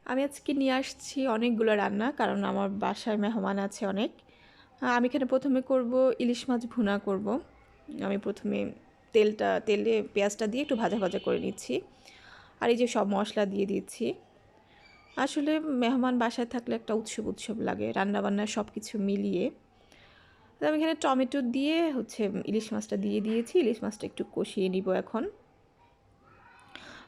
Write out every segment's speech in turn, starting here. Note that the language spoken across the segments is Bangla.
আমি আজকে নিয়ে আসছি অনেকগুলো রান্না, কারণ আমার বাসায় মেহমান আছে অনেক। আমি এখানে প্রথমে করব ইলিশ মাছ ভুনা করব। আমি প্রথমে তেলে পেঁয়াজটা দিয়ে একটু ভাজা ভাজা করে নিচ্ছি, আর এই যে সব মশলা দিয়ে দিচ্ছি। আসলে মেহমান বাসায় থাকলে একটা উৎসব উৎসব লাগে, রান্নাবান্না সব কিছু মিলিয়ে। তো আমি এখানে টমেটো দিয়ে ইলিশ মাছটা দিয়ে দিয়েছি। ইলিশ মাছটা একটু কষিয়ে নিব এখন।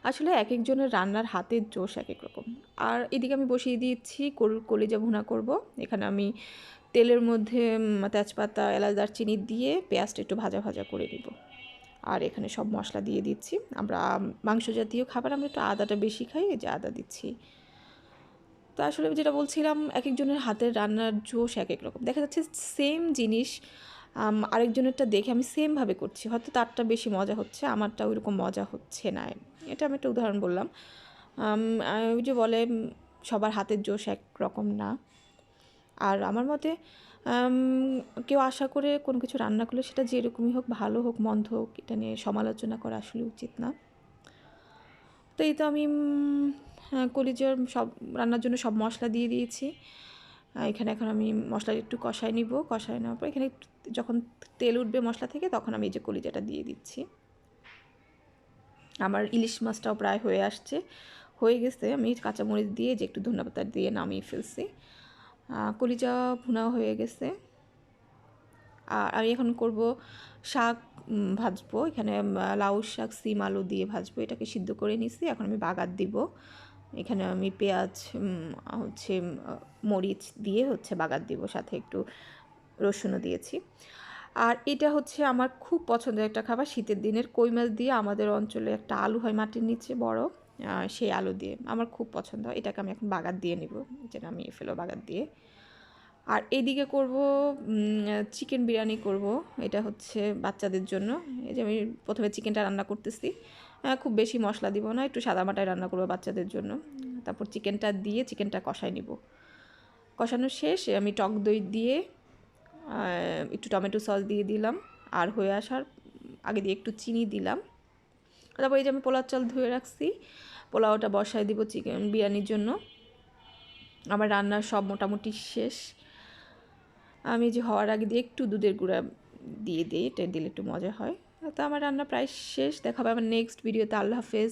আসলে এক একজনের রান্নার হাতের জোশ এক এক রকম। আর এদিকে আমি বসিয়ে দিয়েছি গরুর কলিজা ভুনা করব। এখানে আমি তেলের মধ্যে তেজপাতা, এলাচ, দারচিনি দিয়ে পেঁয়াজটা একটু ভাজা ভাজা করে নিব। আর এখানে সব মশলা দিয়ে দিচ্ছি। আমরা মাংস জাতীয় খাবার, আমরা একটু আদাটা বেশি খাই, এই যে আদা দিচ্ছি। তো আসলে যেটা বলছিলাম, এক একজনের হাতের রান্নার জোশ এক এক রকম। দেখা যাচ্ছে সেম জিনিস আরেকজনেরটা দেখে আমি সেমভাবে করছি, হয়তো তারটা বেশি মজা হচ্ছে, আমারটা ওইরকম মজা হচ্ছে না। এটা আমি একটা উদাহরণ বললাম। ওই যে বলে সবার হাতের জোশ এক রকম না। আর আমার মতে আম কেউ আশা করে কোনো কিছু রান্না করলে সেটা যেরকমই হোক, ভালো হোক মন্দ হোক, এটা নিয়ে সমালোচনা করা আসলে উচিত না। তো এই তো আমি কলিজার সব রান্নার জন্য সব মশলা দিয়ে দিয়েছি। এখানে এখন আমি মশলাটা একটু কষায় নিব। কষায় নেওয়ার পর এখানে যখন তেল উঠবে মশলা থেকে, তখন আমি এই যে কলিজাটা দিয়ে দিচ্ছি। আমার ইলিশ মাছটাও প্রায় হয়ে গেছে। আমি কাঁচামরিচ দিয়ে যে একটু ধনেপাতা দিয়ে নামিয়ে ফেলছি। কলিজা ভুনাও হয়ে গেছে। আর আমি এখন করব শাক ভাজবো। এখানে লাউ শাক, সিম আলু দিয়ে ভাজবো। এটাকে সিদ্ধ করে নিছি, এখন আমি বাগার দিব। এখানে আমি পেঁয়াজ, মরিচ দিয়ে বাগার দিব, সাথে একটু রসুনও দিয়েছি। আর এটা আমার খুব পছন্দের একটা খাবার, শীতের দিনের কই মাছ দিয়ে। আমাদের অঞ্চলে একটা আলু হয় মাটির নিচে বড়, সেই আলু দিয়ে আমার খুব পছন্দ হয়। এটাকে আমি এখন বাগার দিয়ে নিব, যেটা আমি ফেলো বাগার দিয়ে। আর এদিকে করব চিকেন বিরিয়ানি করব। এটা বাচ্চাদের জন্য। এই যে আমি প্রথমে চিকেনটা রান্না করতেছি। খুব বেশি মশলা দিব না, একটু সাদামাটায় রান্না করব বাচ্চাদের জন্য। তারপর চিকেনটা দিয়ে চিকেনটা কষাই নিব। কষানো শেষ, আমি টক দই দিয়ে একটু টমেটো সস দিয়ে দিলাম। আর হয়ে আসার আগে দিয়ে একটু চিনি দিলাম। তারপর এই যে আমি পোলাও চাল ধুয়ে রাখছি, পোলাওটা বসায় দিব চিকেন বিরিয়ানির জন্য। আমার রান্নার সব মোটামুটি শেষ। আমি যে হওয়ার আগে দিয়ে একটু দুধের গুঁড়া দিয়ে দিই, এটা দিলে একটু মজা হয়। তো আমার রান্না প্রায় শেষ। দেখা হবে আমার নেক্সট ভিডিওতে। আল্লাহ হাফেজ।